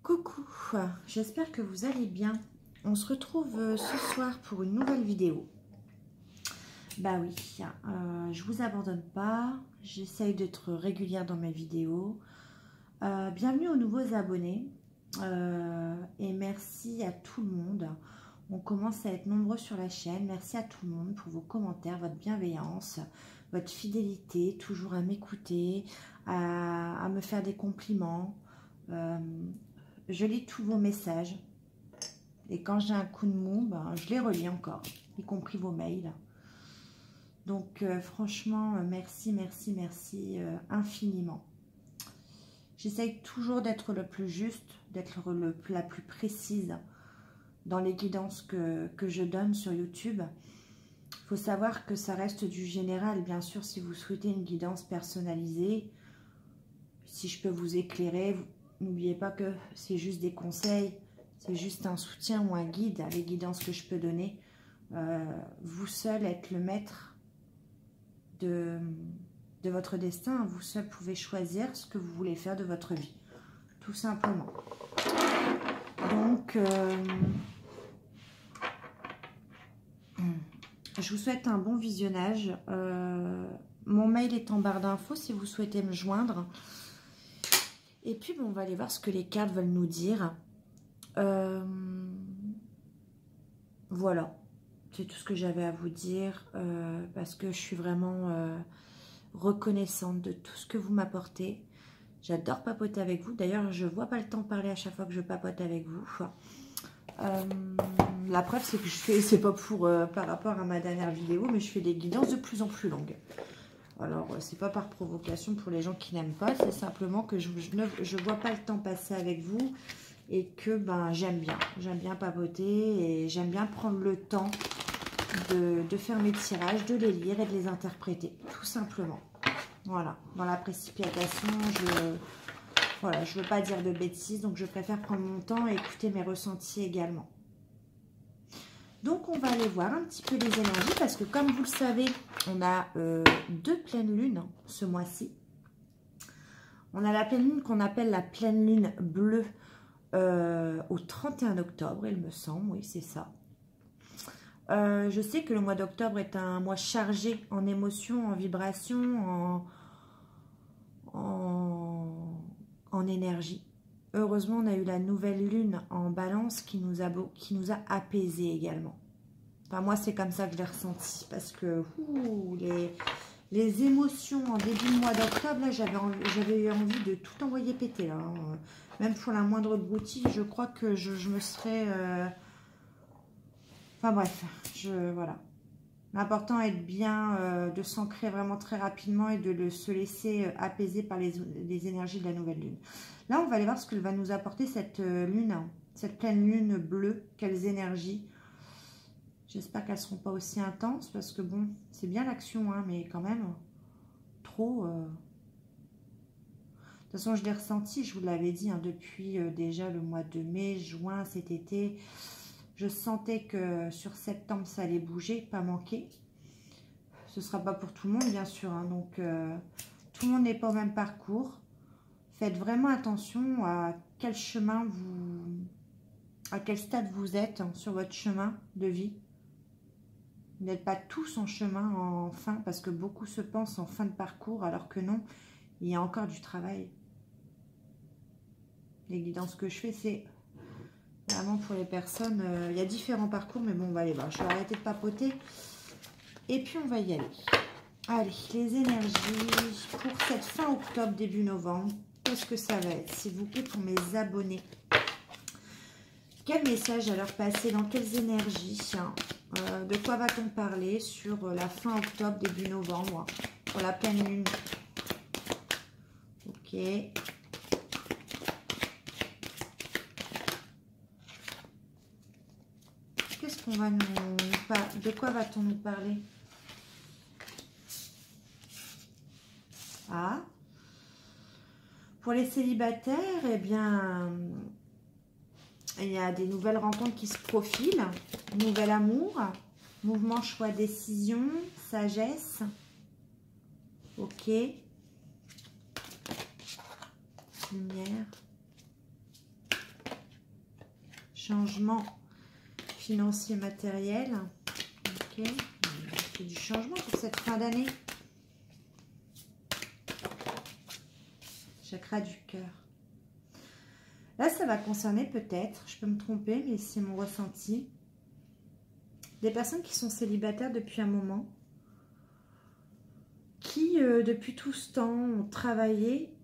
Coucou, j'espère que vous allez bien. On se retrouve ce soir pour une nouvelle vidéo. Bah oui, je vous abandonne pas, j'essaye d'être régulière dans mes vidéos. Bienvenue aux nouveaux abonnés et merci à tout le monde. On commence à être nombreux sur la chaîne. Merci à tout le monde pour vos commentaires, votre bienveillance, votre fidélité, toujours à m'écouter, à me faire des compliments. Je lis tous vos messages et quand j'ai un coup de mou, ben, je les relis encore, y compris vos mails. Donc franchement, merci, merci, merci infiniment. J'essaye toujours d'être le plus juste, d'être la plus précise dans les guidances que je donne sur YouTube. Il faut savoir que ça reste du général. Bien sûr, si vous souhaitez une guidance personnalisée, si je peux vous éclairer, n'oubliez pas que c'est juste des conseils, c'est juste un soutien ou un guide à les guidances que je peux donner. Vous seul êtes le maître de votre destin. Vous seul pouvez choisir ce que vous voulez faire de votre vie, tout simplement. Donc, je vous souhaite un bon visionnage. Mon mail est en barre d'infos si vous souhaitez me joindre. Et puis, bon, on va aller voir ce que les cartes veulent nous dire. Voilà, c'est tout ce que j'avais à vous dire parce que je suis vraiment reconnaissante de tout ce que vous m'apportez. J'adore papoter avec vous. D'ailleurs, je ne vois pas le temps de parler à chaque fois que je papote avec vous. La preuve, c'est que je fais, c'est pas pour par rapport à ma dernière vidéo, mais je fais des guidances de plus en plus longues. Alors, c'est pas par provocation pour les gens qui n'aiment pas, c'est simplement que je vois pas le temps passer avec vous et que ben j'aime bien papoter et j'aime bien prendre le temps de faire mes tirages, de les lire et de les interpréter, tout simplement. Voilà, dans la précipitation, je veux pas dire de bêtises, donc je préfère prendre mon temps et écouter mes ressentis également. Donc, on va aller voir un petit peu les énergies parce que, comme vous le savez, on a deux pleines lunes ce mois-ci. On a la pleine lune qu'on appelle la pleine lune bleue au 31 octobre, il me semble. Oui, c'est ça. Je sais que le mois d'octobre est un mois chargé en émotions, en vibrations, en énergie. Heureusement, on a eu la nouvelle lune en balance qui nous a apaisés également. Enfin, moi, c'est comme ça que je l'ai ressenti. Parce que les émotions en début de mois d'octobre, là, j'avais eu envie de tout envoyer péter. Là, hein. Même pour la moindre broutille, je crois que je me serais... Enfin bref, voilà. L'important est de bien, de s'ancrer vraiment très rapidement et de se laisser apaiser par les énergies de la nouvelle lune. Là, on va aller voir ce que va nous apporter cette lune, cette pleine lune bleue. Quelles énergies. J'espère qu'elles ne seront pas aussi intenses parce que bon, c'est bien l'action, hein, mais quand même, trop... De toute façon, je l'ai ressenti, je vous l'avais dit, hein, depuis déjà le mois de mai, juin, cet été. Je sentais que sur septembre, ça allait bouger, pas manquer. Ce ne sera pas pour tout le monde, bien sûr. Hein, donc, tout le monde n'est pas au même parcours. Faites vraiment attention à quel chemin à quel stade vous êtes hein, sur votre chemin de vie. Vous n'êtes pas tous en chemin en fin, parce que beaucoup se pensent en fin de parcours, alors que non, il y a encore du travail. Les guidances que je fais, c'est... Vraiment pour les personnes, il y a différents parcours, mais bon, on va aller voir. Je vais arrêter de papoter. Et puis, on va y aller. Allez, les énergies pour cette fin octobre, début novembre. Qu'est-ce que ça va être, s'il vous plaît, pour mes abonnés? Quel message à leur passer? Dans quelles énergies de quoi va-t-on parler sur la fin octobre, début novembre? Pour la pleine lune. Ok. Qu'est-ce qu'on va de quoi va-t-on nous parler? Ah, pour les célibataires, eh bien, il y a des nouvelles rencontres qui se profilent, nouvel amour, mouvement, choix, décision, sagesse. Ok. Lumière. changement financier matériel. Ok, c'est du changement pour cette fin d'année. Chakra du cœur. Là, ça va concerner peut-être, je peux me tromper, mais c'est mon ressenti, des personnes qui sont célibataires depuis un moment, qui, depuis tout ce temps, ont travaillé,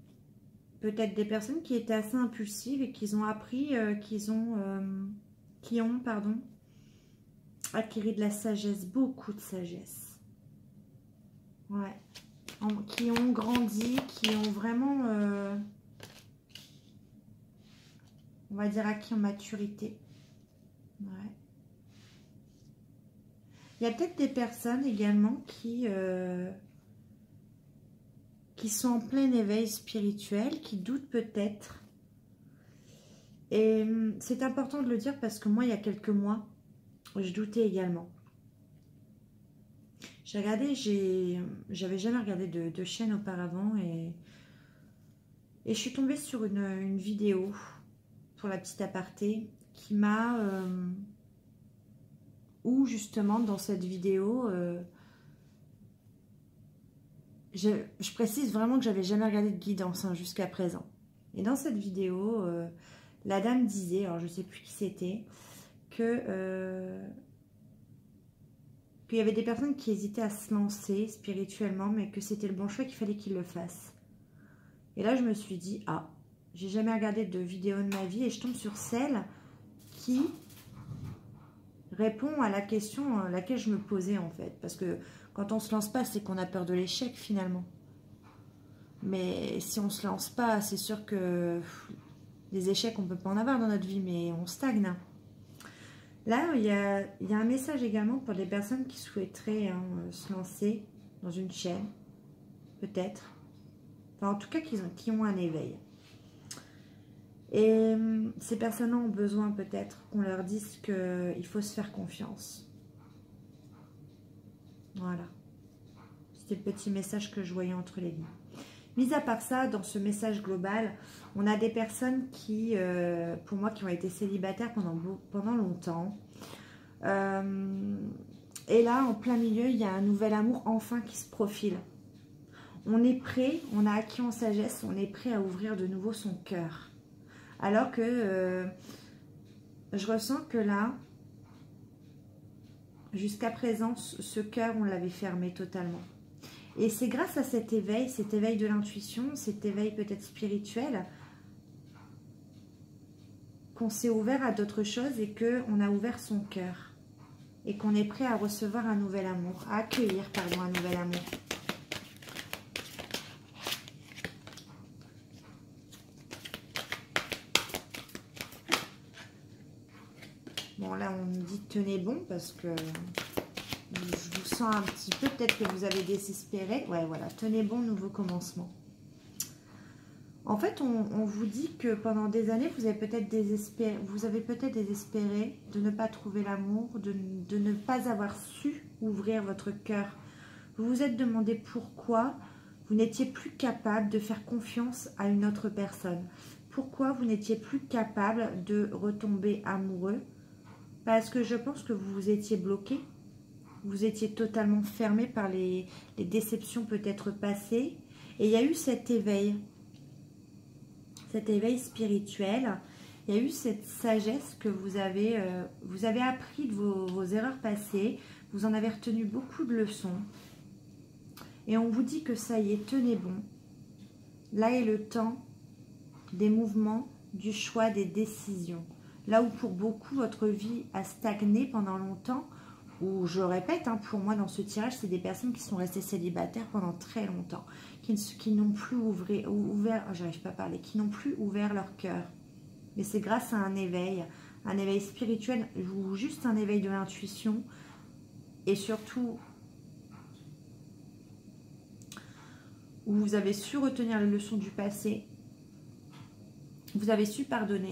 peut-être des personnes qui étaient assez impulsives et qui ont appris, qui ont, pardon, acquis de la sagesse, beaucoup de sagesse. Ouais. Qui ont grandi, qui ont vraiment, on va dire, acquis en maturité. Ouais. Il y a peut-être des personnes également qui sont en plein éveil spirituel, qui doutent peut-être. Et c'est important de le dire parce que moi, il y a quelques mois, je doutais également. J'ai regardé, j'avais jamais regardé de chaîne auparavant et je suis tombée sur une vidéo, pour la petite aparté, qui m'a... où justement dans cette vidéo, je précise vraiment que j'avais jamais regardé de guidance hein, jusqu'à présent. Et dans cette vidéo, la dame disait, alors je sais plus qui c'était, que... qu'il y avait des personnes qui hésitaient à se lancer spirituellement, mais que c'était le bon choix, qu'il fallait qu'ils le fassent. Et là, je me suis dit, ah, j'ai jamais regardé de vidéo de ma vie, et je tombe sur celle qui répond à la question à laquelle je me posais, en fait. Parce que quand on se lance pas, c'est qu'on a peur de l'échec, finalement. Mais si on se lance pas, c'est sûr que des échecs, on peut pas en avoir dans notre vie, mais on stagne. Là, il y a un message également pour les personnes qui souhaiteraient se lancer dans une chaîne, peut-être. Enfin, en tout cas, qui ont un éveil. Et ces personnes ont besoin peut-être qu'on leur dise qu'il faut se faire confiance. Voilà. C'était le petit message que je voyais entre les lignes. Mis à part ça, dans ce message global, on a des personnes qui, pour moi, qui ont été célibataires pendant longtemps. Et là, en plein milieu, il y a un nouvel amour enfin qui se profile. On est prêt, on a acquis en sagesse, on est prêt à ouvrir de nouveau son cœur. Alors que je ressens que là, jusqu'à présent, ce cœur, on l'avait fermé totalement. Et c'est grâce à cet éveil de l'intuition, cet éveil peut-être spirituel, qu'on s'est ouvert à d'autres choses et qu'on a ouvert son cœur. Et qu'on est prêt à recevoir un nouvel amour, à accueillir, pardon, un nouvel amour. Bon, là, on me dit tenez bon parce que je vous sens un petit peu, peut-être que vous avez désespéré. Ouais, voilà, tenez bon, nouveau commencement. En fait, on vous dit que pendant des années, vous avez peut-être désespéré de ne pas trouver l'amour, de ne pas avoir su ouvrir votre cœur. Vous vous êtes demandé pourquoi vous n'étiez plus capable de faire confiance à une autre personne. Pourquoi vous n'étiez plus capable de retomber amoureux? Parce que je pense que vous vous étiez bloqué. Vous étiez totalement fermé par les déceptions peut-être passées. Et il y a eu cet éveil spirituel. Il y a eu cette sagesse que vous avez appris de vos erreurs passées. Vous en avez retenu beaucoup de leçons. Et on vous dit que ça y est, tenez bon. Là est le temps des mouvements, du choix, des décisions. Là où pour beaucoup, votre vie a stagné pendant longtemps, ou je répète, hein, pour moi dans ce tirage, c'est des personnes qui sont restées célibataires pendant très longtemps, qui n'ont plus ouvert, j'arrive pas à parler, qui n'ont plus ouvert leur cœur. Mais c'est grâce à un éveil spirituel, ou juste un éveil de l'intuition, et surtout où vous avez su retenir les leçons du passé, vous avez su pardonner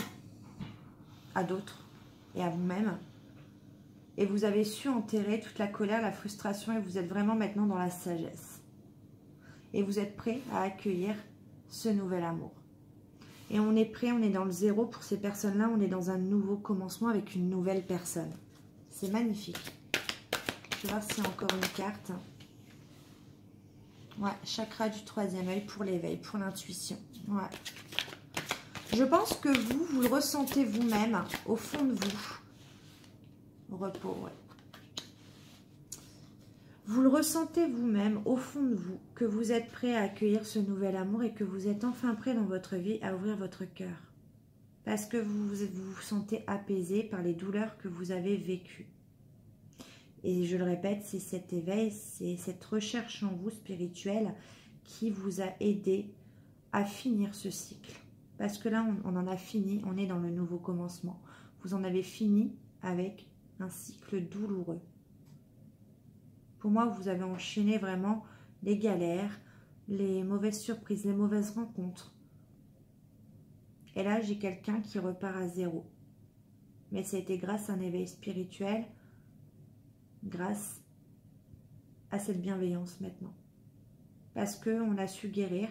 à d'autres et à vous-même, et vous avez su enterrer toute la colère, la frustration, et vous êtes vraiment maintenant dans la sagesse. Et vous êtes prêt à accueillir ce nouvel amour. Et on est prêt, on est dans le zéro. Pour ces personnes-là, on est dans un nouveau commencement avec une nouvelle personne. C'est magnifique. Je vais voir s'il y a encore une carte. Ouais, chakra du troisième œil pour l'éveil, pour l'intuition. Ouais. Je pense que vous le ressentez vous-même, au fond de vous. Repos, ouais. Vous le ressentez vous-même, au fond de vous, que vous êtes prêt à accueillir ce nouvel amour et que vous êtes enfin prêt dans votre vie à ouvrir votre cœur. Parce que vous vous sentez apaisé par les douleurs que vous avez vécues. Et je le répète, c'est cet éveil, c'est cette recherche en vous spirituelle qui vous a aidé à finir ce cycle. Parce que là, on en a fini, on est dans le nouveau commencement. Vous en avez fini avec un cycle douloureux. Pour moi, vous avez enchaîné vraiment les galères, les mauvaises surprises, les mauvaises rencontres. Et là, j'ai quelqu'un qui repart à zéro. Mais ça a été grâce à un éveil spirituel, grâce à cette bienveillance maintenant. Parce qu'on a su guérir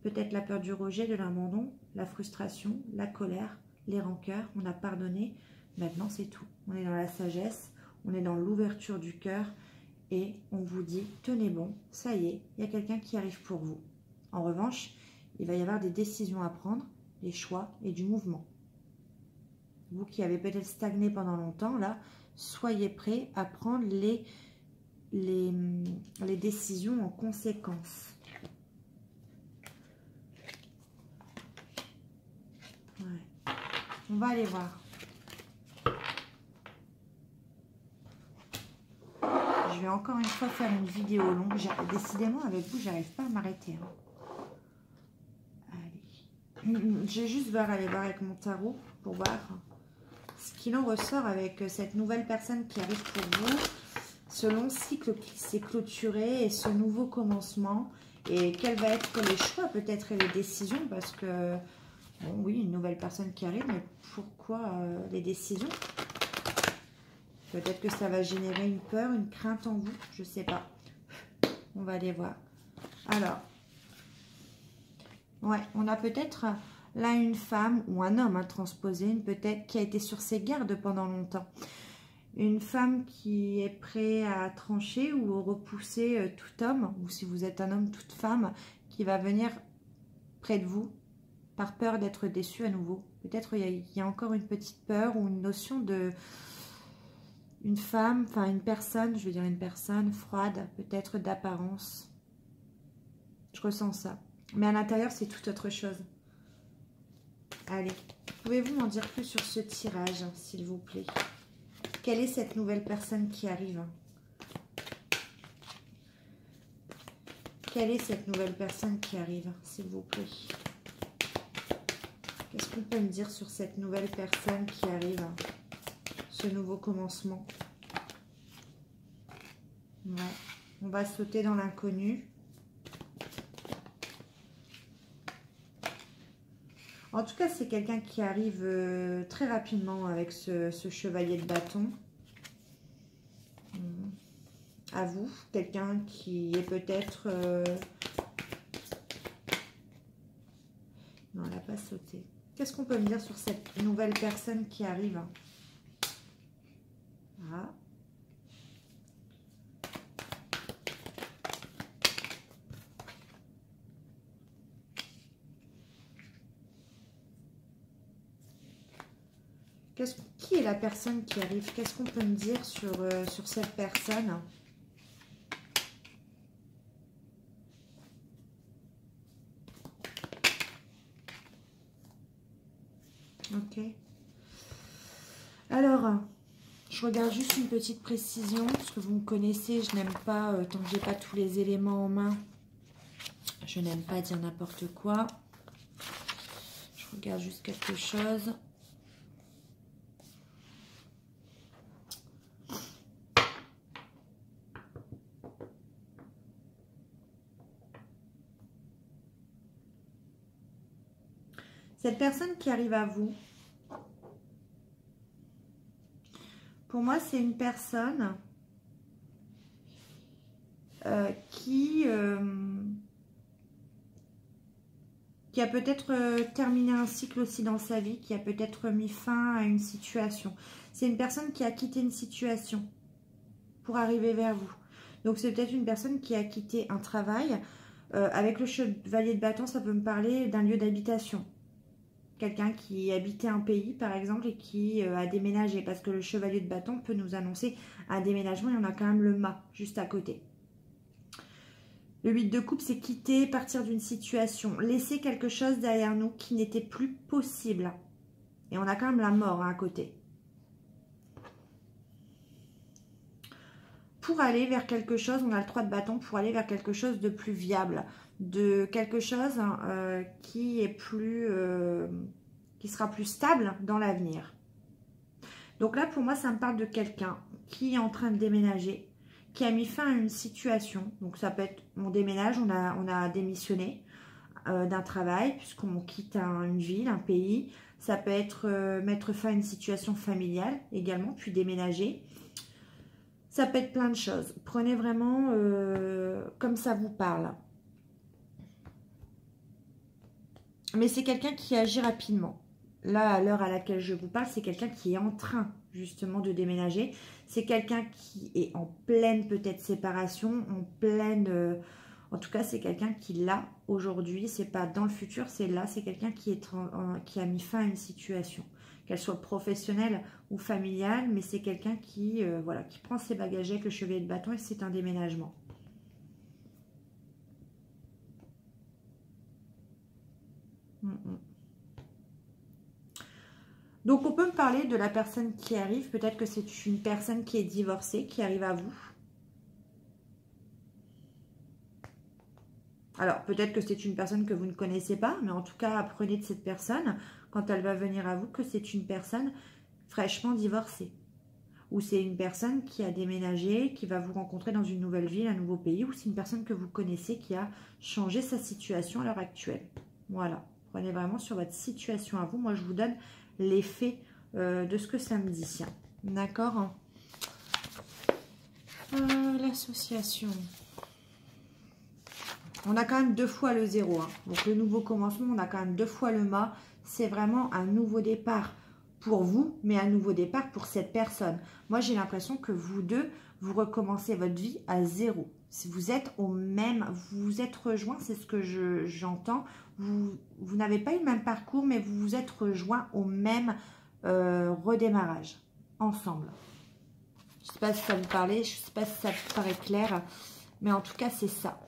peut-être la peur du rejet, de l'abandon, la frustration, la colère, les rancœurs. On a pardonné. Maintenant, c'est tout. On est dans la sagesse, on est dans l'ouverture du cœur et on vous dit, tenez bon, ça y est, il y a quelqu'un qui arrive pour vous. En revanche, il va y avoir des décisions à prendre, des choix et du mouvement. Vous qui avez peut-être stagné pendant longtemps, là, soyez prêts à prendre les décisions en conséquence. Ouais. On va aller voir. Je vais encore une fois faire une vidéo longue. Décidément, avec vous, j'arrive pas à m'arrêter. Hein. Allez. Je vais juste aller voir avec mon tarot pour voir ce qu'il en ressort avec cette nouvelle personne qui arrive pour vous. Ce long cycle qui s'est clôturé et ce nouveau commencement. Et quels vont être les choix peut-être et les décisions parce que, bon oui, une nouvelle personne qui arrive, mais pourquoi les décisions? Peut-être que ça va générer une peur, une crainte en vous, je ne sais pas. On va aller voir. Alors, ouais, on a peut-être là une femme ou un homme transposé, peut-être qui a été sur ses gardes pendant longtemps. Une femme qui est prête à trancher ou repousser tout homme, ou si vous êtes un homme, toute femme, qui va venir près de vous par peur d'être déçu à nouveau. Peut-être il y a encore une petite peur ou une notion de... Une femme, enfin une personne, je veux dire une personne froide, peut-être d'apparence. Je ressens ça. Mais à l'intérieur, c'est tout autre chose. Allez, pouvez-vous m'en dire plus sur ce tirage, s'il vous plaît? Quelle est cette nouvelle personne qui arrive? Quelle est cette nouvelle personne qui arrive, s'il vous plaît? Qu'est-ce qu'on peut me dire sur cette nouvelle personne qui arrive? Ce nouveau commencement. Ouais. On va sauter dans l'inconnu. En tout cas, c'est quelqu'un qui arrive très rapidement avec ce chevalier de bâton. À vous, quelqu'un qui est peut-être... Non, elle n'a pas sauté. Qu'est-ce qu'on peut me dire sur cette nouvelle personne qui arrive? Ah. Qui est la personne qui arrive? Qu'est-ce qu'on peut me dire sur cette personne? Ok. Alors, je regarde juste une petite précision, parce que vous me connaissez, je n'aime pas, tant que j'ai pas tous les éléments en main, je n'aime pas dire n'importe quoi. Je regarde juste quelque chose. Cette personne qui arrive à vous, pour moi, c'est une personne qui qui a peut-être terminé un cycle aussi dans sa vie, qui a peut-être mis fin à une situation. C'est une personne qui a quitté une situation pour arriver vers vous. Donc c'est peut-être une personne qui a quitté un travail. Avec le chevalier de bâton, ça peut me parler d'un lieu d'habitation. Quelqu'un qui habitait un pays, par exemple, et qui a déménagé. Parce que le chevalier de bâton peut nous annoncer un déménagement. Il y en a quand même le mât juste à côté. Le 8 de coupe, c'est quitter, partir d'une situation. Laisser quelque chose derrière nous qui n'était plus possible. Et on a quand même la mort à côté. Pour aller vers quelque chose, on a le 3 de bâton, pour aller vers quelque chose de plus viable. De quelque chose qui est plus... qui sera plus stable dans l'avenir. Donc là, pour moi, ça me parle de quelqu'un qui est en train de déménager, qui a mis fin à une situation. Donc ça peut être, on déménage, on a démissionné d'un travail, puisqu'on quitte une ville, un pays. Ça peut être mettre fin à une situation familiale également, puis déménager. Ça peut être plein de choses. Prenez vraiment comme ça vous parle. Mais c'est quelqu'un qui agit rapidement. Là, à l'heure à laquelle je vous parle, c'est quelqu'un qui est en train justement de déménager. C'est quelqu'un qui est en pleine peut-être séparation, en pleine... en tout cas, c'est quelqu'un qui l'a aujourd'hui. C'est pas dans le futur, c'est là. C'est quelqu'un qui a mis fin à une situation. Qu'elle soit professionnelle ou familiale, mais c'est quelqu'un qui, voilà, qui prend ses bagages avec le chevalier de bâton et c'est un déménagement. Donc, on peut me parler de la personne qui arrive. Peut-être que c'est une personne qui est divorcée, qui arrive à vous. Alors, peut-être que c'est une personne que vous ne connaissez pas, mais en tout cas, apprenez de cette personne, quand elle va venir à vous, que c'est une personne fraîchement divorcée. Ou c'est une personne qui a déménagé, qui va vous rencontrer dans une nouvelle ville, un nouveau pays, ou c'est une personne que vous connaissez qui a changé sa situation à l'heure actuelle. Voilà, prenez vraiment sur votre situation à vous. Moi, je vous donne l'effet de ce que ça me dit. D'accord. L'association. On a quand même 2 fois le 0. Hein. Donc, le nouveau commencement, on a quand même 2 fois le mât. C'est vraiment un nouveau départ pour vous, mais un nouveau départ pour cette personne. Moi, j'ai l'impression que vous deux, vous recommencez votre vie à 0. Si vous êtes au même, vous vous êtes rejoints, c'est ce que j'entends. Vous n'avez pas eu le même parcours, mais vous vous êtes rejoints au même redémarrage, ensemble. Je ne sais pas si ça vous parlait, je ne sais pas si ça vous paraît clair, mais en tout cas, c'est ça.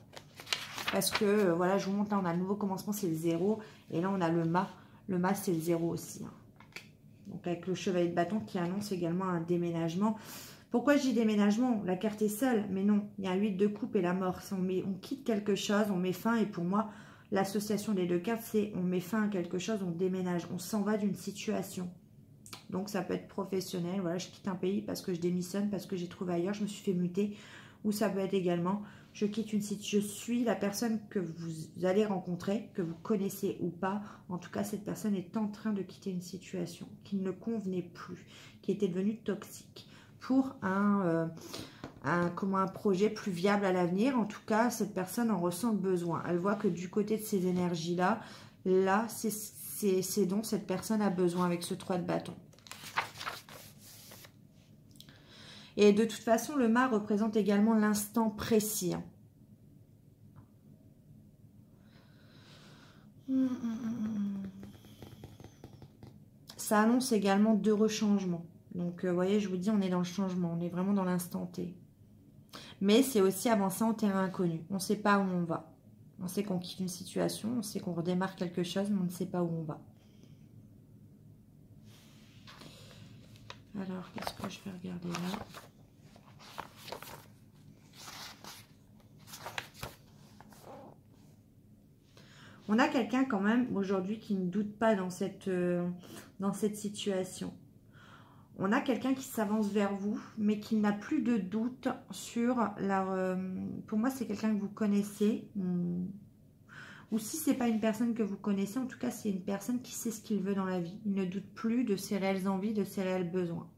Parce que, voilà, je vous montre, là, on a le nouveau commencement, c'est le 0. Et là, on a le mât. Le mât, c'est le 0 aussi. Hein. Donc, avec le chevalier de bâton qui annonce également un déménagement. Pourquoi je dis déménagement? La carte est seule, mais non. Il y a un 8 de coupe et la mort. On quitte quelque chose, on met fin. Et pour moi, l'association des 2 cartes, c'est on met fin à quelque chose, on déménage. On s'en va d'une situation. Donc, ça peut être professionnel. Voilà, je quitte un pays parce que je démissionne, parce que j'ai trouvé ailleurs, je me suis fait muter. Ou ça peut être également, je quitte une situation, je suis la personne que vous allez rencontrer, que vous connaissez ou pas. En tout cas, cette personne est en train de quitter une situation qui ne convenait plus, qui était devenue toxique pour un projet plus viable à l'avenir. En tout cas, cette personne en ressent le besoin. Elle voit que du côté de ces énergies-là, là, c'est dont cette personne a besoin avec ce 3 de bâton. Et de toute façon, le mât représente également l'instant précis. Ça annonce également 2 rechangements. Donc, vous voyez, je vous dis, on est dans le changement. On est vraiment dans l'instant T. Mais c'est aussi avancer en terrain inconnu. On ne sait pas où on va. On sait qu'on quitte une situation, on sait qu'on redémarre quelque chose, mais on ne sait pas où on va. Alors, qu'est-ce que je vais regarder là ? On a quelqu'un quand même aujourd'hui qui ne doute pas dans cette situation. On a quelqu'un qui s'avance vers vous, mais qui n'a plus de doute sur la... pour moi, c'est quelqu'un que vous connaissez. Ou si ce n'est pas une personne que vous connaissez, en tout cas, c'est une personne qui sait ce qu'il veut dans la vie. Il ne doute plus de ses réelles envies, de ses réels besoins.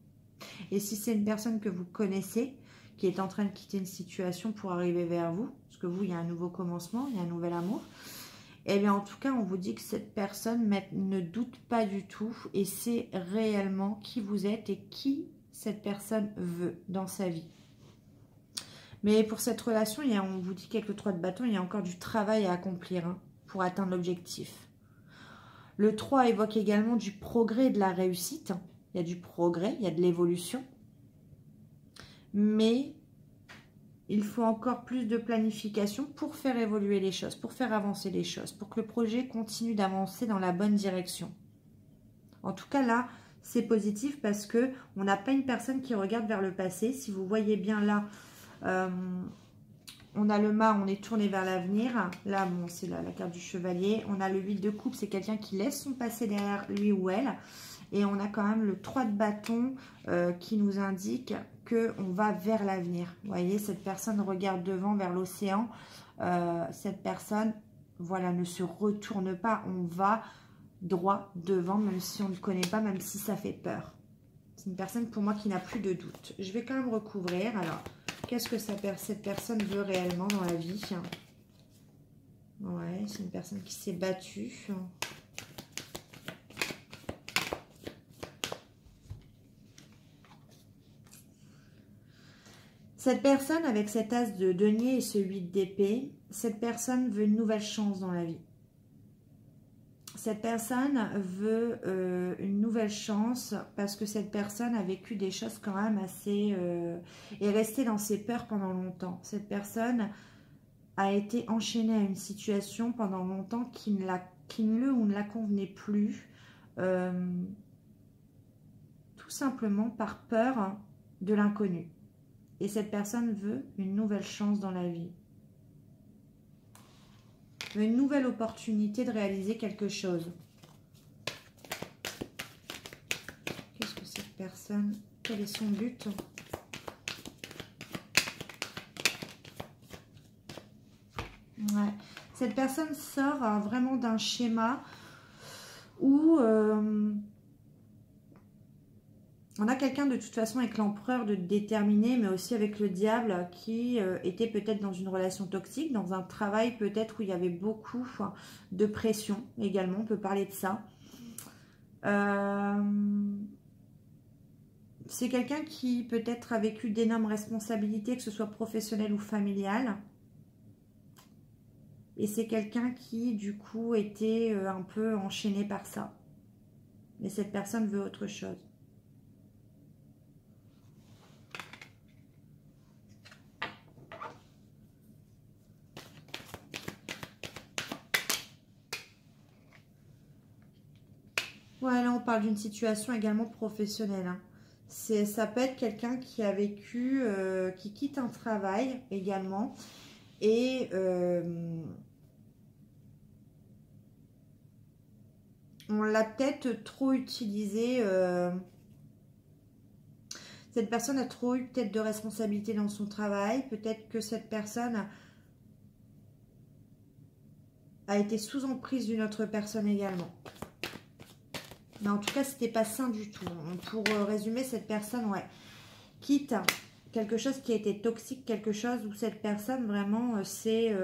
Et si c'est une personne que vous connaissez, qui est en train de quitter une situation pour arriver vers vous, parce que vous, il y a un nouveau commencement, il y a un nouvel amour, Eh bien, en tout cas, on vous dit que cette personne ne doute pas du tout et sait réellement qui vous êtes et qui cette personne veut dans sa vie. Mais pour cette relation, on vous dit qu'avec le 3 de bâton, il y a encore du travail à accomplir hein, pour atteindre l'objectif. Le 3 évoque également du progrès et de la réussite. Il y a du progrès, il y a de l'évolution. Mais il faut encore plus de planification pour faire évoluer les choses, pour faire avancer les choses, pour que le projet continue d'avancer dans la bonne direction. En tout cas, là, c'est positif parce que on n'a pas une personne qui regarde vers le passé. Si vous voyez bien là, on a le mât, on est tourné vers l'avenir. Là, bon, c'est la carte du chevalier. On a le 8 de coupe, c'est quelqu'un qui laisse son passé derrière lui ou elle. Et on a quand même le 3 de bâton qui nous indique qu'on va vers l'avenir. Vous voyez, cette personne regarde devant vers l'océan. Cette personne, voilà, ne se retourne pas. On va droit devant, même si on ne connaît pas, même si ça fait peur. C'est une personne pour moi qui n'a plus de doute. Je vais quand même recouvrir. Alors, qu'est-ce que cette personne veut réellement dans la vie? Ouais, c'est une personne qui s'est battue. Cette personne, avec cet as de denier et ce 8 d'épée, cette personne veut une nouvelle chance dans la vie. Cette personne veut une nouvelle chance parce que cette personne a vécu des choses quand même assez... est restée dans ses peurs pendant longtemps. Cette personne a été enchaînée à une situation pendant longtemps qui ne la convenait plus. Tout simplement par peur de l'inconnu. Et cette personne veut une nouvelle chance dans la vie. Une nouvelle opportunité de réaliser quelque chose. Qu'est-ce que cette personne... Quel est son but? Ouais. Cette personne sort vraiment d'un schéma où... on a quelqu'un de toute façon avec l'empereur de déterminé, mais aussi avec le diable qui était peut-être dans une relation toxique, dans un travail peut-être où il y avait beaucoup de pression également, on peut parler de ça. C'est quelqu'un qui peut-être a vécu d'énormes responsabilités, que ce soit professionnelles ou familiales. Et c'est quelqu'un qui du coup était un peu enchaîné par ça. Mais cette personne veut autre chose. Ouais, là on parle d'une situation également professionnelle. Hein. Ça peut être quelqu'un qui a vécu, qui quitte un travail également. Et on l'a peut-être trop utilisé. Cette personne a trop eu peut-être de responsabilités dans son travail. Peut-être que cette personne a été sous emprise d'une autre personne également. Mais en tout cas, c'était pas sain du tout. Pour résumer, cette personne, ouais, quitte quelque chose qui a été toxique, quelque chose où cette personne vraiment c'est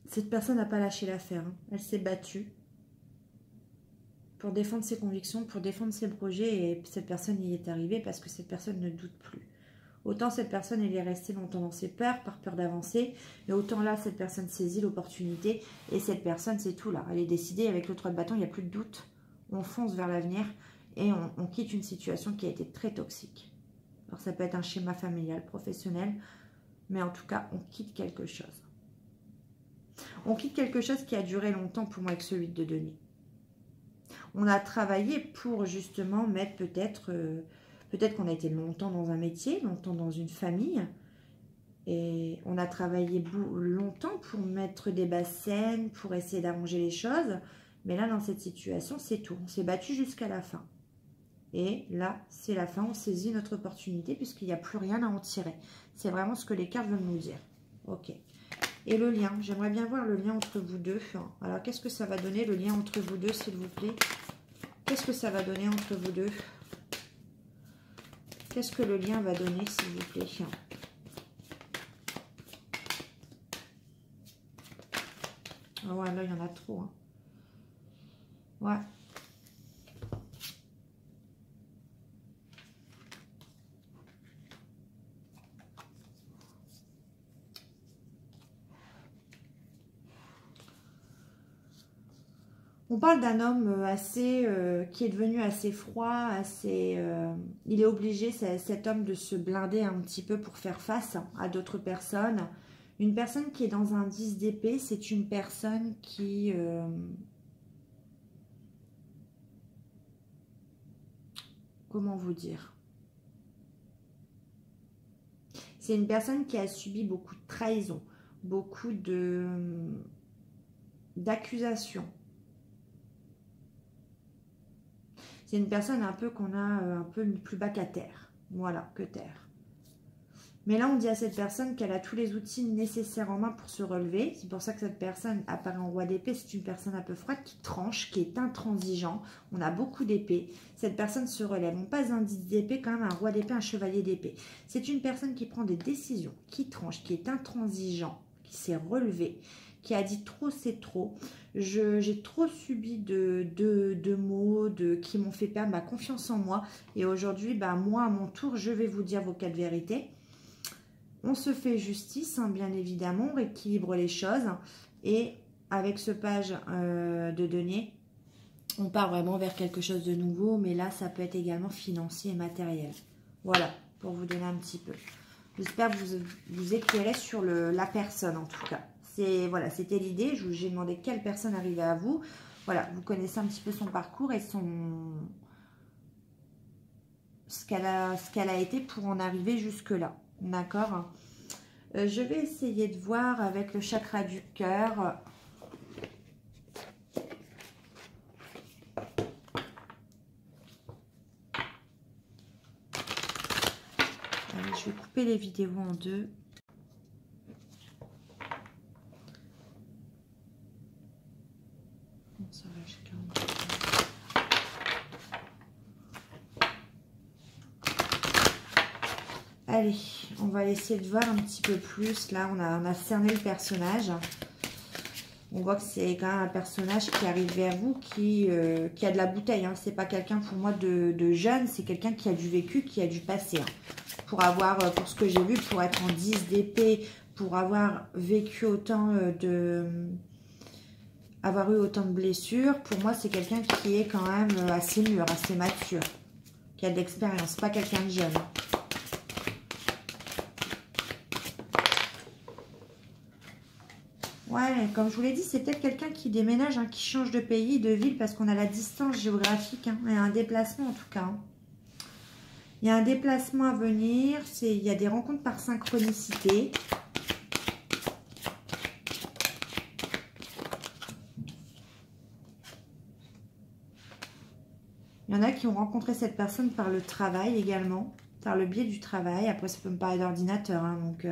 cette personne n'a pas lâché l'affaire. Hein. Elle s'est battue pour défendre ses convictions, pour défendre ses projets, et cette personne y est arrivée parce que cette personne ne doute plus. Autant cette personne, elle est restée longtemps dans ses peurs, par peur d'avancer, mais autant là, cette personne saisit l'opportunité, et cette personne, c'est tout là. Elle est décidée, avec le 3 de bâton, il n'y a plus de doute. On fonce vers l'avenir, et on quitte une situation qui a été très toxique. Alors ça peut être un schéma familial, professionnel, mais en tout cas, on quitte quelque chose. On quitte quelque chose qui a duré longtemps pour moi avec ce 8 de denier. On a travaillé pour justement mettre peut-être... peut-être qu'on a été longtemps dans un métier, longtemps dans une famille. Et on a travaillé longtemps pour mettre des bassines, pour essayer d'arranger les choses. Mais là, dans cette situation, c'est tout. On s'est battu jusqu'à la fin. Et là, c'est la fin. On saisit notre opportunité puisqu'il n'y a plus rien à en tirer. C'est vraiment ce que les cartes veulent nous dire. Ok. Et le lien. J'aimerais bien voir le lien entre vous deux. Alors, qu'est-ce que ça va donner, le lien entre vous deux, s'il vous plaît? Qu'est-ce que ça va donner entre vous deux? Qu'est-ce que le lien va donner, s'il vous plaît? Ah ouais, là, il y en a trop. Hein. Ouais. On parle d'un homme assez qui est devenu assez froid, assez. Il est obligé, cet homme, de se blinder un petit peu pour faire face à d'autres personnes. Une personne qui est dans un 10 d'épée, c'est une personne qui. Comment vous dire? C'est une personne qui a subi beaucoup de trahison, beaucoup d'accusations. C'est une personne un peu qu'on a un peu mis plus bas qu'à terre. Voilà, que terre. Mais là, on dit à cette personne qu'elle a tous les outils nécessaires en main pour se relever. C'est pour ça que cette personne apparaît en roi d'épée. C'est une personne un peu froide qui tranche, qui est intransigeant. On a beaucoup d'épées. Cette personne se relève. On passe d'un 10 d'épée quand même à un roi d'épée, un chevalier d'épée. C'est une personne qui prend des décisions, qui tranche, qui est intransigeant, qui s'est relevé, qui a dit trop c'est trop. J'ai trop subi de mots qui m'ont fait perdre ma confiance en moi. Et aujourd'hui, moi, à mon tour, je vais vous dire vos 4 vérités. On se fait justice, hein, bien évidemment, on rééquilibre les choses. Et avec ce page de denier, on part vraiment vers quelque chose de nouveau. Mais là, ça peut être également financier et matériel. Voilà, pour vous donner un petit peu. J'espère que vous éclairez sur la personne, en tout cas. Voilà, c'était l'idée. J'ai demandé quelle personne arrivait à vous. Voilà, vous connaissez un petit peu son parcours et ce qu'elle a été pour en arriver jusque-là. D'accord. Je vais essayer de voir avec le chakra du cœur. Allez, je vais couper les vidéos en deux. Ça va, j'ai 40. Allez, on va essayer de voir un petit peu plus. Là, on a cerné le personnage. On voit que c'est quand même un personnage qui arrive vers vous, qui a de la bouteille. Hein. C'est pas quelqu'un pour moi de jeune, c'est quelqu'un qui a du vécu, qui a du passé. Hein. Pour ce que j'ai vu, pour être en 10 d'épée, pour avoir vécu autant avoir eu autant de blessures, pour moi, c'est quelqu'un qui est quand même assez mûr, assez mature, qui a de l'expérience, pas quelqu'un de jeune. Ouais, comme je vous l'ai dit, c'est peut-être quelqu'un qui déménage, hein, qui change de pays, de ville, parce qu'on a la distance géographique, hein, et un déplacement en tout cas. Hein. Il y a un déplacement à venir, il y a des rencontres par synchronicité. Il y en a qui ont rencontré cette personne par le travail également, par le biais du travail. Après, ça peut me parler d'ordinateur, hein, donc...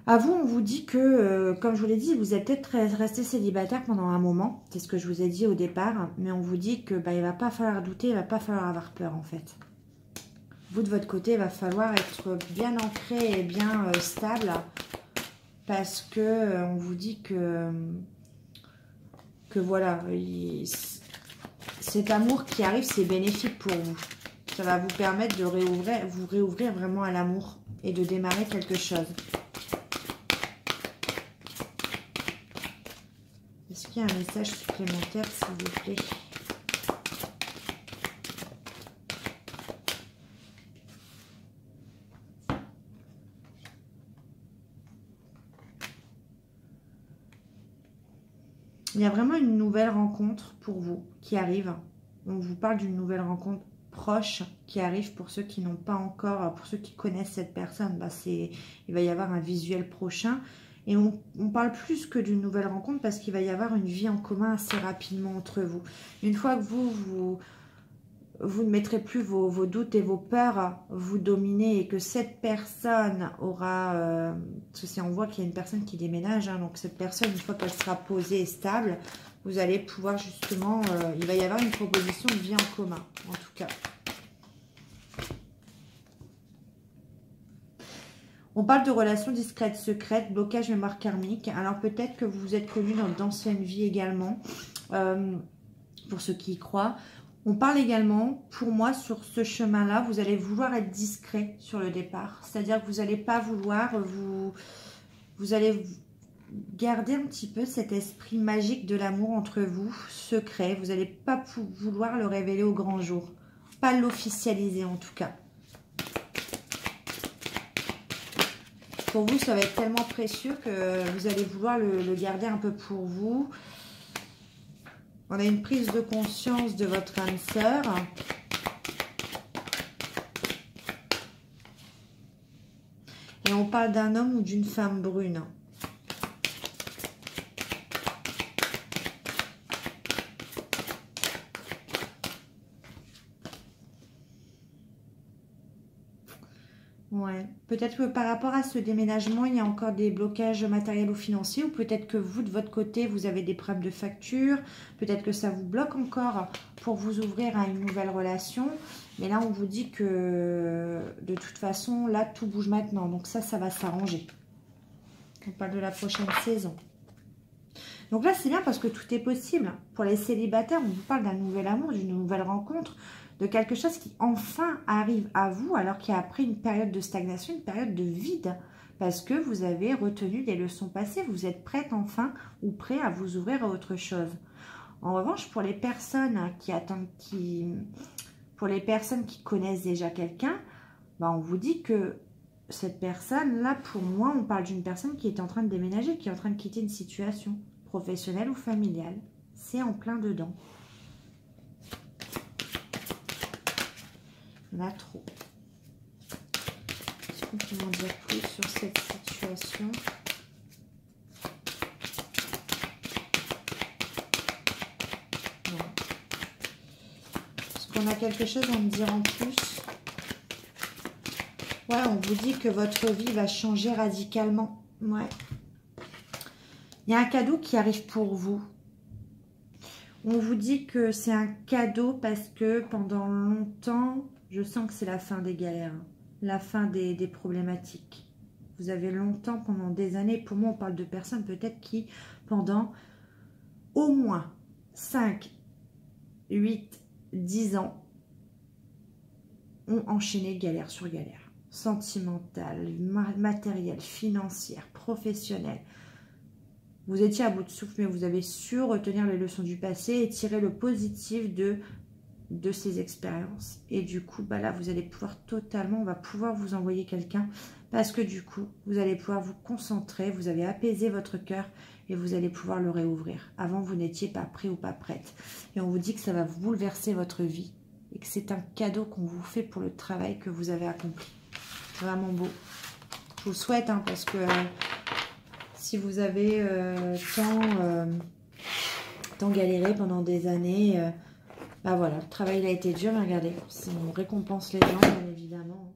À vous, on vous dit que, comme je vous l'ai dit, vous êtes peut-être resté célibataire pendant un moment. C'est ce que je vous ai dit au départ. Mais on vous dit que il ne va pas falloir douter, il ne va pas falloir avoir peur en fait. Vous, de votre côté, il va falloir être bien ancré et bien stable. Parce que on vous dit que voilà, cet amour qui arrive, c'est bénéfique pour vous. Ça va vous permettre de vous réouvrir vraiment à l'amour et de démarrer quelque chose. Est-ce qu'il y a un message supplémentaire, s'il vous plaît? Il y a vraiment une nouvelle rencontre pour vous qui arrive. On vous parle d'une nouvelle rencontre proche qui arrive pour ceux qui n'ont pas encore, pour ceux qui connaissent cette personne. Il va y avoir un visuel prochain. Et on parle plus que d'une nouvelle rencontre parce qu'il va y avoir une vie en commun assez rapidement entre vous. Une fois que vous ne mettrez plus vos doutes et vos peurs vous dominer et que cette personne aura... parce que on voit qu'il y a une personne qui déménage, hein, donc cette personne, une fois qu'elle sera posée et stable, vous allez pouvoir justement... il va y avoir une proposition de vie en commun, en tout cas. On parle de relations discrètes, secrètes, blocage mémoire karmique. Alors peut-être que vous vous êtes connus dans d'anciennes vies également, pour ceux qui y croient. On parle également, pour moi, sur ce chemin-là, vous allez vouloir être discret sur le départ. C'est-à-dire que vous n'allez pas vouloir, vous allez garder un petit peu cet esprit magique de l'amour entre vous, secret. Vous n'allez pas vouloir le révéler au grand jour. Pas l'officialiser en tout cas. Pour vous, ça va être tellement précieux que vous allez vouloir le garder un peu pour vous. On a une prise de conscience de votre âme sœur. Et on parle d'un homme ou d'une femme brune. Ouais. Peut-être que par rapport à ce déménagement, il y a encore des blocages matériels ou financiers, ou peut-être que vous, de votre côté, vous avez des problèmes de facture, peut-être que ça vous bloque encore pour vous ouvrir à une nouvelle relation. Mais là, on vous dit que de toute façon, là, tout bouge maintenant. Donc ça va s'arranger. On parle de la prochaine saison. Donc là, c'est bien parce que tout est possible. Pour les célibataires, on vous parle d'un nouvel amour, d'une nouvelle rencontre, de quelque chose qui enfin arrive à vous alors qu'il y a après une période de stagnation, une période de vide, parce que vous avez retenu des leçons passées, vous êtes prête enfin ou prêt à vous ouvrir à autre chose. En revanche, pour les personnes qui attendent, pour les personnes qui connaissent déjà quelqu'un, ben on vous dit que cette personne-là, pour moi, on parle d'une personne qui est en train de déménager, qui est en train de quitter une situation professionnelle ou familiale. C'est en plein dedans. On a trop. Est-ce qu'on peut m'en dire plus sur cette situation? Non. Est-ce qu'on a quelque chose à me dire en plus? Ouais, on vous dit que votre vie va changer radicalement. Ouais. Il y a un cadeau qui arrive pour vous. On vous dit que c'est un cadeau parce que pendant longtemps, je sens que c'est la fin des galères, la fin des problématiques. Vous avez longtemps, pendant des années, pour moi on parle de personnes peut-être qui, pendant au moins 5, 8, 10 ans, ont enchaîné galère sur galère. Sentimentale, matérielle, financière, professionnelle. Vous étiez à bout de souffle, mais vous avez su retenir les leçons du passé et tirer le positif de ces expériences. Et du coup, bah là, vous allez pouvoir totalement, on va pouvoir vous envoyer quelqu'un parce que du coup, vous allez pouvoir vous concentrer, vous avez apaisé votre cœur et vous allez pouvoir le réouvrir. Avant, vous n'étiez pas prêt ou pas prête. Et on vous dit que ça va vous bouleverser votre vie et que c'est un cadeau qu'on vous fait pour le travail que vous avez accompli. C'est vraiment beau. Je vous le souhaite, hein, parce que si vous avez tant galéré pendant des années, bah voilà, le travail il a été dur, mais regardez, on récompense les gens, bien évidemment.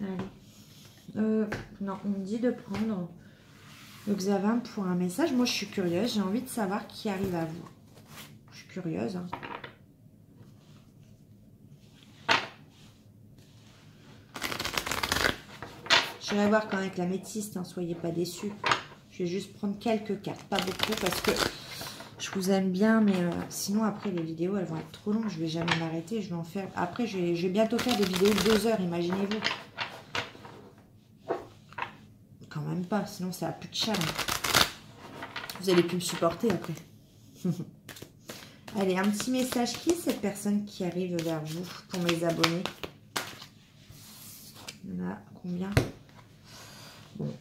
Allez. Non, on me dit de prendre le Xavin pour un message. Moi, je suis curieuse, j'ai envie de savoir qui arrive à vous. Je suis curieuse, hein. J'irai voir quand même avec la métiste, hein, soyez pas déçus. Je vais juste prendre quelques cartes, pas beaucoup, parce que je vous aime bien, mais sinon après les vidéos elles vont être trop longues, je vais jamais m'arrêter, je vais en faire. Après je vais bientôt faire des vidéos de 2 heures, imaginez-vous. Quand même pas, sinon ça a plus de charme. Vous allez plus me supporter après. Allez, un petit message. Qui est cette personne qui arrive vers vous pour mes abonnés? Il y en a combien? Bon.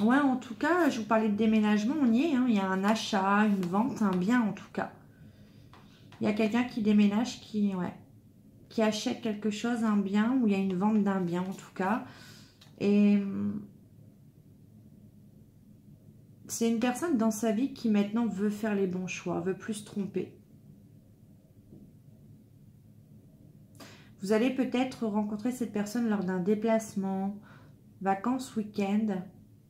Ouais, en tout cas, je vous parlais de déménagement, on y est. Hein. Il y a un achat, une vente, un bien en tout cas. Il y a quelqu'un qui déménage, qui achète quelque chose, un bien, ou il y a une vente d'un bien en tout cas. Et c'est une personne dans sa vie qui maintenant veut faire les bons choix, veut plus se tromper. Vous allez peut-être rencontrer cette personne lors d'un déplacement, vacances, week-end.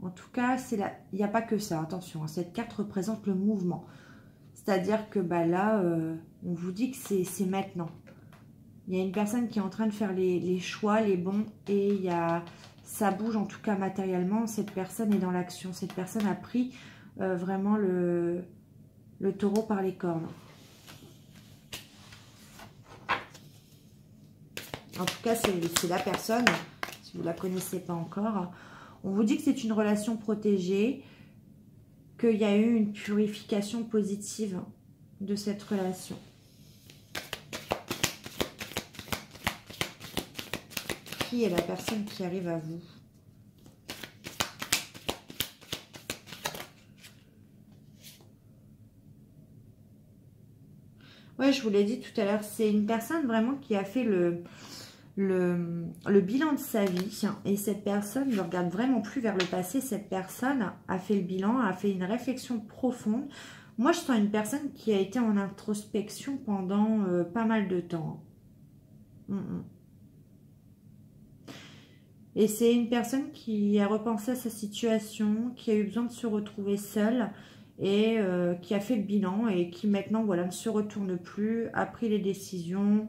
En tout cas, il n'y a pas que ça, attention. Hein, cette carte représente le mouvement. C'est-à-dire que bah, là, on vous dit que c'est maintenant. Il y a une personne qui est en train de faire les choix, les bons, et il y a, ça bouge en tout cas matériellement. Cette personne est dans l'action. Cette personne a pris vraiment le taureau par les cornes. En tout cas, c'est la personne, si vous ne la connaissez pas encore. On vous dit que c'est une relation protégée, qu'il y a eu une purification positive de cette relation. Qui est la personne qui arrive à vous? Ouais, je vous l'ai dit tout à l'heure, c'est une personne vraiment qui a fait le bilan de sa vie. Et cette personne ne regarde vraiment plus vers le passé. Cette personne a fait le bilan, a fait une réflexion profonde. Moi, je sens une personne qui a été en introspection pendant pas mal de temps. Et c'est une personne qui a repensé à sa situation, qui a eu besoin de se retrouver seule et qui a fait le bilan et qui maintenant, voilà, ne se retourne plus, a pris les décisions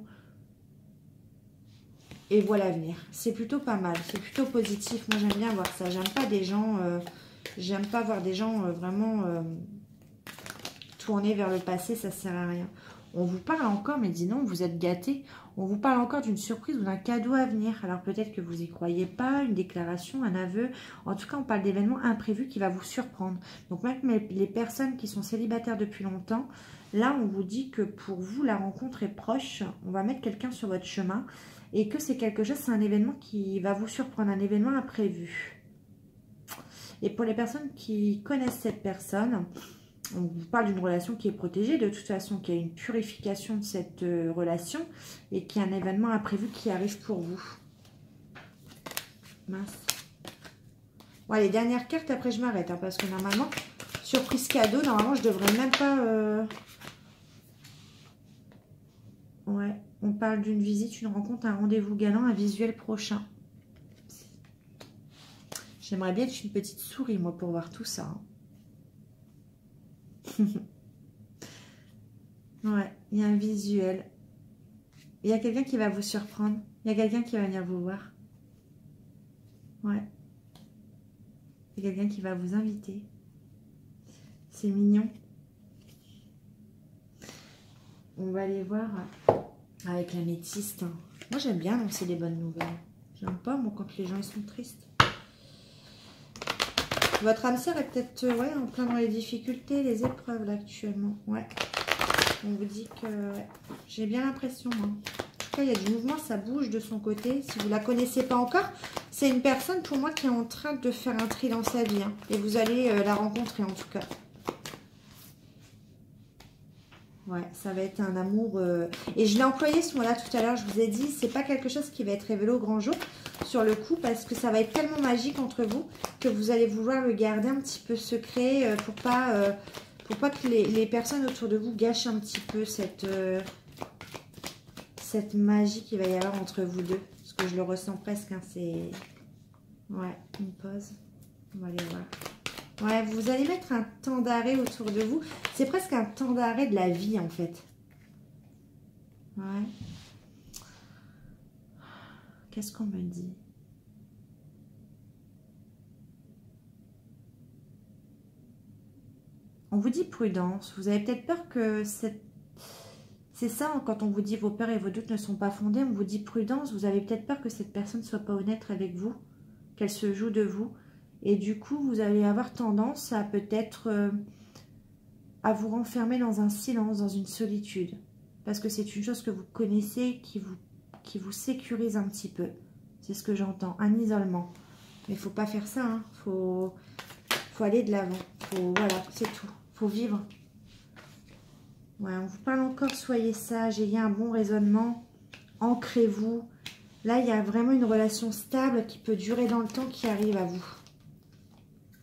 et voit l'avenir. C'est plutôt pas mal, c'est plutôt positif. Moi, j'aime bien voir ça. J'aime pas des gens, j'aime pas voir des gens vraiment tournés vers le passé, ça sert à rien. On vous parle encore, mais dis non, vous êtes gâtés. On vous parle encore d'une surprise ou d'un cadeau à venir. Alors peut-être que vous n'y croyez pas, une déclaration, un aveu. En tout cas, on parle d'événements imprévus qui va vous surprendre. Donc même les personnes qui sont célibataires depuis longtemps, là, on vous dit que pour vous, la rencontre est proche. On va mettre quelqu'un sur votre chemin et que c'est quelque chose, c'est un événement qui va vous surprendre, un événement imprévu. Et pour les personnes qui connaissent cette personne, on vous parle d'une relation qui est protégée, de toute façon, qui a une purification de cette relation et qui a un événement imprévu qui arrive pour vous. Mince. Ouais, les dernières cartes, après je m'arrête, hein, parce que normalement, surprise cadeau, normalement je devrais même pas... Ouais, on parle d'une visite, une rencontre, un rendez-vous galant, un visuel prochain. J'aimerais bien être une petite souris, moi, pour voir tout ça. Hein. Ouais, il y a un visuel. Il y a quelqu'un qui va vous surprendre. Il y a quelqu'un qui va venir vous voir. Ouais. Il y a quelqu'un qui va vous inviter. C'est mignon. On va aller voir avec la métiste. Moi, j'aime bien annoncer des bonnes nouvelles. J'aime pas, moi, quand les gens ils sont tristes. Votre âme sœur est peut-être ouais, en plein dans les difficultés, les épreuves, là, actuellement. Ouais. On vous dit que... Ouais. J'ai bien l'impression, moi. En tout cas, il y a du mouvement, ça bouge de son côté. Si vous ne la connaissez pas encore, c'est une personne, pour moi, qui est en train de faire un tri dans sa vie. Hein. Et vous allez la rencontrer, en tout cas. Ouais, ça va être un amour... Et je l'ai employé ce mot-là tout à l'heure, je vous ai dit, c'est pas quelque chose qui va être révélé au grand jour sur le coup, parce que ça va être tellement magique entre vous que vous allez vouloir le garder un petit peu secret pour pas que les personnes autour de vous gâchent un petit peu cette magie qu'il va y avoir entre vous deux. Parce que je le ressens presque, hein, c'est... Ouais, une pause. On va aller voir. Ouais, vous allez mettre un temps d'arrêt autour de vous. C'est presque un temps d'arrêt de la vie, en fait. Ouais. Qu'est-ce qu'on me dit? On vous dit prudence. Vous avez peut-être peur que cette... C'est ça, hein, quand on vous dit vos peurs et vos doutes ne sont pas fondés, on vous dit prudence. Vous avez peut-être peur que cette personne ne soit pas honnête avec vous, qu'elle se joue de vous. Et du coup, vous allez avoir tendance à peut-être à vous renfermer dans un silence, dans une solitude. Parce que c'est une chose que vous connaissez, qui vous sécurise un petit peu. C'est ce que j'entends, un isolement. Mais il ne faut pas faire ça, hein. Faut aller de l'avant. Voilà, c'est tout. Il faut vivre. Ouais, on vous parle encore, soyez sage, ayez un bon raisonnement, ancrez-vous. Là, il y a vraiment une relation stable qui peut durer dans le temps qui arrive à vous.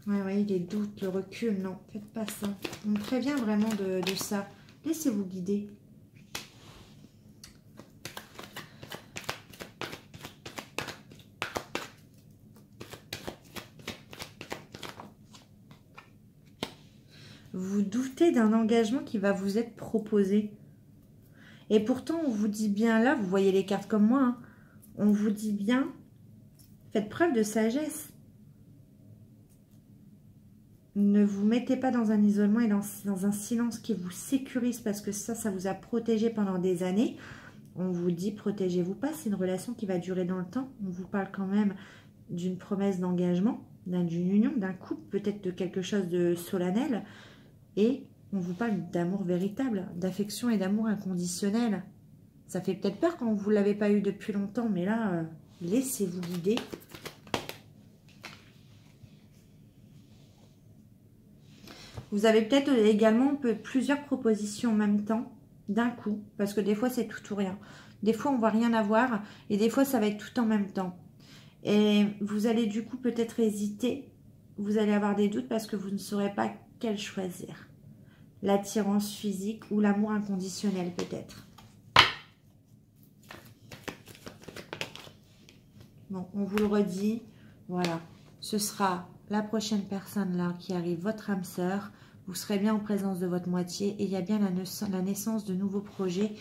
Ouais, les doutes, le recul, non, faites pas ça. On me prévient vraiment de ça. Laissez-vous guider. Vous doutez d'un engagement qui va vous être proposé. Et pourtant, on vous dit bien là, vous voyez les cartes comme moi, hein, on vous dit bien, faites preuve de sagesse. Ne vous mettez pas dans un isolement et dans un silence qui vous sécurise parce que ça vous a protégé pendant des années. On vous dit, protégez-vous pas, c'est une relation qui va durer dans le temps. On vous parle quand même d'une promesse d'engagement, d'une union, d'un couple, peut-être de quelque chose de solennel. Et on vous parle d'amour véritable, d'affection et d'amour inconditionnel. Ça fait peut-être peur quand vous ne l'avez pas eu depuis longtemps, mais là, laissez-vous guider. Vous avez peut-être également plusieurs propositions en même temps, d'un coup, parce que des fois, c'est tout ou rien. Des fois, on ne va rien avoir, et des fois, ça va être tout en même temps. Et vous allez du coup peut-être hésiter, vous allez avoir des doutes parce que vous ne saurez pas quel choisir. L'attirance physique ou l'amour inconditionnel peut-être. Bon, on vous le redit, voilà, ce sera la prochaine personne là qui arrive, votre âme sœur. Vous serez bien en présence de votre moitié et il y a bien la naissance de nouveaux projets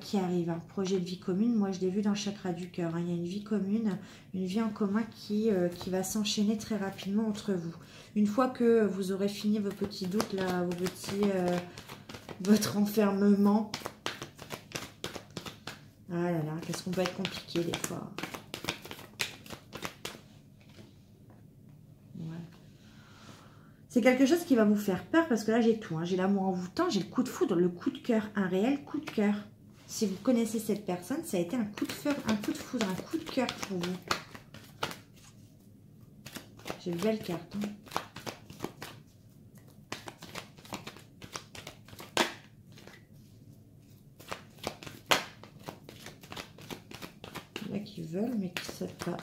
qui arrivent. Un projet de vie commune, moi je l'ai vu dans le chakra du cœur. Hein. Il y a une vie commune, une vie en commun qui va s'enchaîner très rapidement entre vous. Une fois que vous aurez fini vos petits doutes là, votre enfermement. Ah là là, qu'est-ce qu'on peut être compliqué des fois. C'est quelque chose qui va vous faire peur parce que là, j'ai tout. Hein. J'ai l'amour envoûtant, j'ai le coup de foudre, le coup de cœur, un réel coup de cœur. Si vous connaissez cette personne, ça a été un coup de foudre, un coup de cœur pour vous. J'ai une belle carte. Hein. Il y en a qui veulent, mais qui ne savent pas.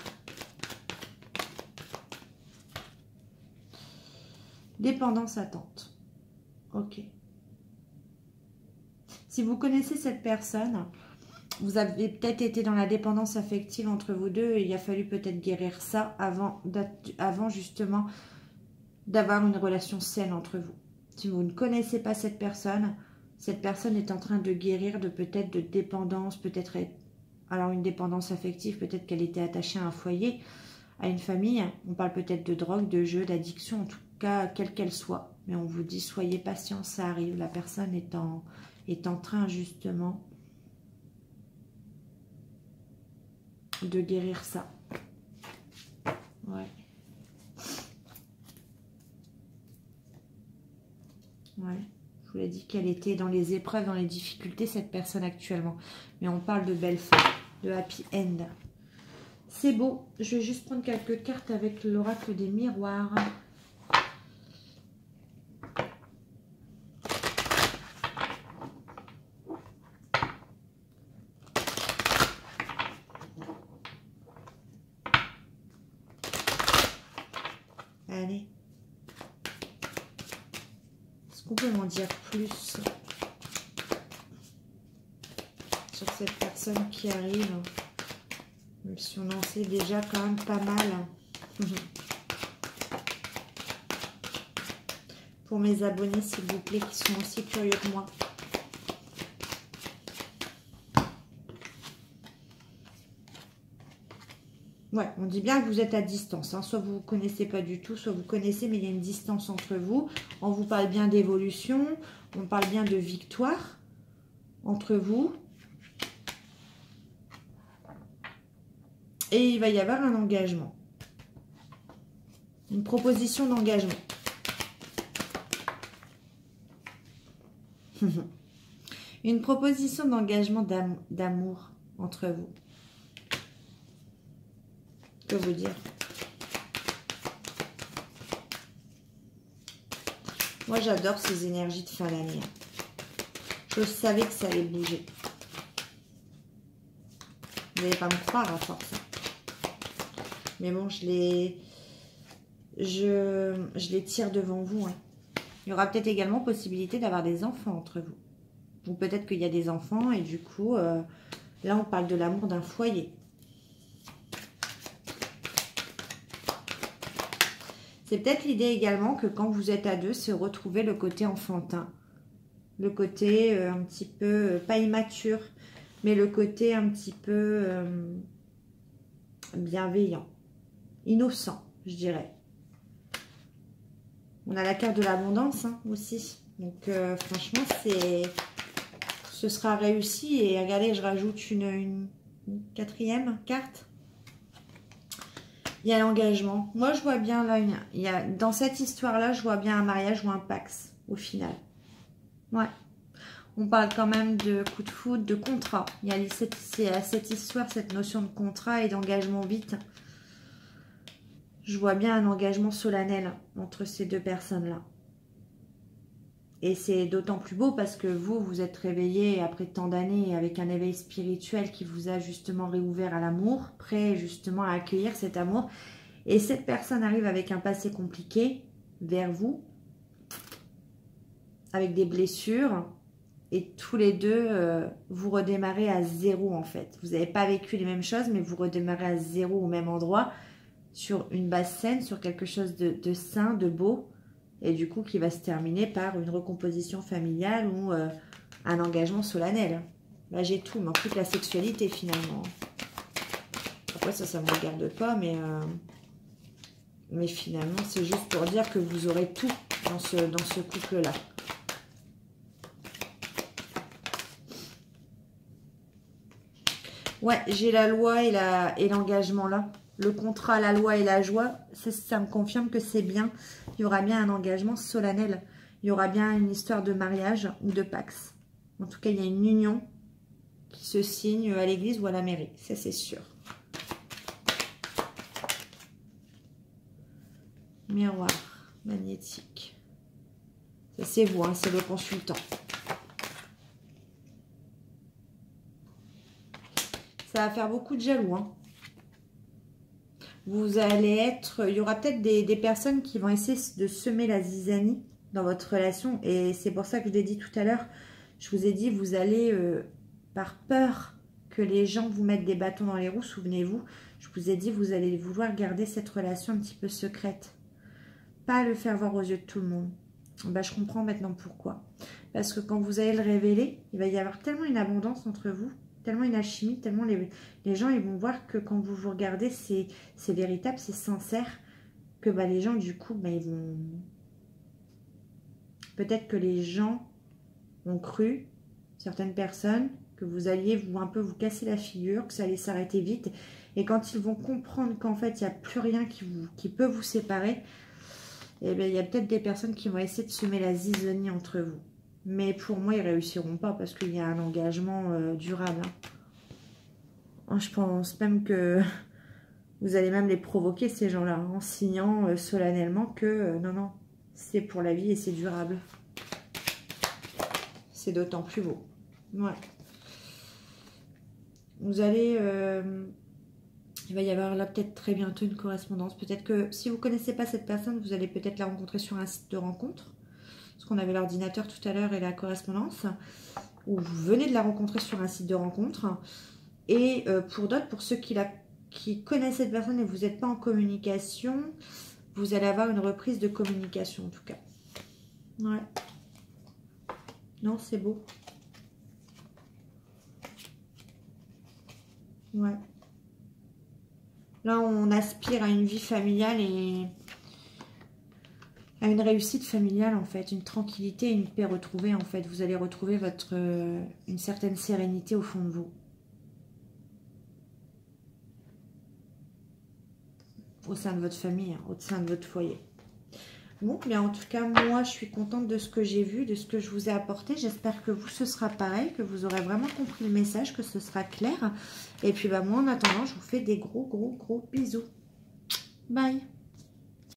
Dépendance attente. Ok. Si vous connaissez cette personne, vous avez peut-être été dans la dépendance affective entre vous deux et il a fallu peut-être guérir ça avant justement d'avoir une relation saine entre vous. Si vous ne connaissez pas cette personne est en train de guérir de peut-être de dépendance, peut-être alors une dépendance affective, peut-être qu'elle était attachée à un foyer, à une famille. On parle peut-être de drogue, de jeu, d'addiction, en tout cas, quelle qu'elle soit. Mais on vous dit, soyez patient, ça arrive. La personne est en train, justement, de guérir ça. Ouais. Ouais. Je vous l'ai dit qu'elle était dans les épreuves, dans les difficultés, cette personne actuellement. Mais on parle de belle fin, de happy end. C'est beau. Je vais juste prendre quelques cartes avec l'oracle des miroirs. Allez. Est-ce qu'on peut m'en dire plus sur cette personne qui arrive? Même si on en sait déjà quand même pas mal. Pour mes abonnés, s'il vous plaît, qui sont aussi curieux que moi. Ouais, on dit bien que vous êtes à distance. Hein. Soit vous ne connaissez pas du tout, soit vous connaissez, mais il y a une distance entre vous. On vous parle bien d'évolution, on parle bien de victoire entre vous. Et il va y avoir un engagement. Une proposition d'engagement. Une proposition d'engagement d'amour entre vous. Que vous dire? Moi, j'adore ces énergies de fin d'année. Je savais que ça allait bouger. Vous n'allez pas me croire à force. Mais bon, je les tire devant vous. Hein. Il y aura peut-être également possibilité d'avoir des enfants entre vous. Ou peut-être qu'il y a des enfants et du coup, là, on parle de l'amour d'un foyer. C'est peut-être l'idée également que quand vous êtes à deux, c'est retrouver le côté enfantin Le côté un petit peu, pas immature, mais le côté un petit peu bienveillant, innocent, je dirais. On a la carte de l'abondance hein, aussi. Donc franchement, ce sera réussi. Et regardez, je rajoute une quatrième carte. Il y a l'engagement. Moi, je vois bien là, dans cette histoire-là, je vois bien un mariage ou un pax au final. Ouais. On parle quand même de coup de foudre, de contrat. Il y a cette histoire, cette notion de contrat et d'engagement vite. Je vois bien un engagement solennel entre ces deux personnes-là. Et c'est d'autant plus beau parce que vous êtes réveillé après tant d'années avec un éveil spirituel qui vous a justement réouvert à l'amour, prêt justement à accueillir cet amour. Et cette personne arrive avec un passé compliqué vers vous, avec des blessures. Et tous les deux, vous redémarrez à zéro en fait. Vous n'avez pas vécu les mêmes choses, mais vous redémarrez à zéro au même endroit, sur une base saine, sur quelque chose de sain, de beau. Et du coup, qui va se terminer par une recomposition familiale ou un engagement solennel. Là, j'ai tout, il manque plus que la sexualité finalement. Après, ça ne me regarde pas, mais finalement, c'est juste pour dire que vous aurez tout dans ce couple-là. Ouais, j'ai la loi et l'engagement là. Le contrat, la loi et la joie, ça me confirme que c'est bien. Il y aura bien un engagement solennel. Il y aura bien une histoire de mariage ou de pax. En tout cas, il y a une union qui se signe à l'église ou à la mairie. Ça, c'est sûr. Miroir magnétique. Ça, c'est vous, hein, c'est le consultant. Ça va faire beaucoup de jaloux, hein. Vous allez être... Il y aura peut-être des personnes qui vont essayer de semer la zizanie dans votre relation. Et c'est pour ça que je l'ai dit tout à l'heure. Je vous ai dit, vous allez, par peur que les gens vous mettent des bâtons dans les roues, souvenez-vous, je vous ai dit, vous allez vouloir garder cette relation un petit peu secrète. Pas le faire voir aux yeux de tout le monde. Ben, je comprends maintenant pourquoi. Parce que quand vous allez le révéler, il va y avoir tellement une abondance entre vous, tellement une alchimie, tellement les gens ils vont voir que quand vous vous regardez, c'est véritable, c'est sincère, que bah, les gens du coup, bah, ils vont... Peut-être que les gens ont cru, certaines personnes, que vous alliez un peu vous casser la figure, que ça allait s'arrêter vite. Et quand ils vont comprendre qu'en fait, il n'y a plus rien qui peut vous séparer, eh bien, il y a peut-être des personnes qui vont essayer de semer la zizanie entre vous. Mais pour moi, ils ne réussiront pas parce qu'il y a un engagement durable. Hein. Je pense même que vous allez même les provoquer, ces gens-là, en signant solennellement que non, non, c'est pour la vie et c'est durable. C'est d'autant plus beau. Ouais. Vous allez... il va y avoir là peut-être très bientôt une correspondance. Peut-être que si vous ne connaissez pas cette personne, vous allez peut-être la rencontrer sur un site de rencontre. Parce qu'on avait l'ordinateur tout à l'heure et la correspondance. Ou vous venez de la rencontrer sur un site de rencontre. Et pour d'autres, pour ceux qui connaissent cette personne et vous n'êtes pas en communication, vous allez avoir une reprise de communication en tout cas. Ouais. Non, c'est beau. Ouais. Là, on aspire à une vie familiale et à une réussite familiale, en fait. Une tranquillité, une paix retrouvée, en fait. Vous allez retrouver une certaine sérénité au fond de vous. Au sein de votre famille, hein, au sein de votre foyer. Bon, bien en tout cas, moi, je suis contente de ce que j'ai vu, de ce que je vous ai apporté. J'espère que vous, ce sera pareil, que vous aurez vraiment compris le message, que ce sera clair. Et puis, bah, moi, en attendant, je vous fais des gros bisous. Bye!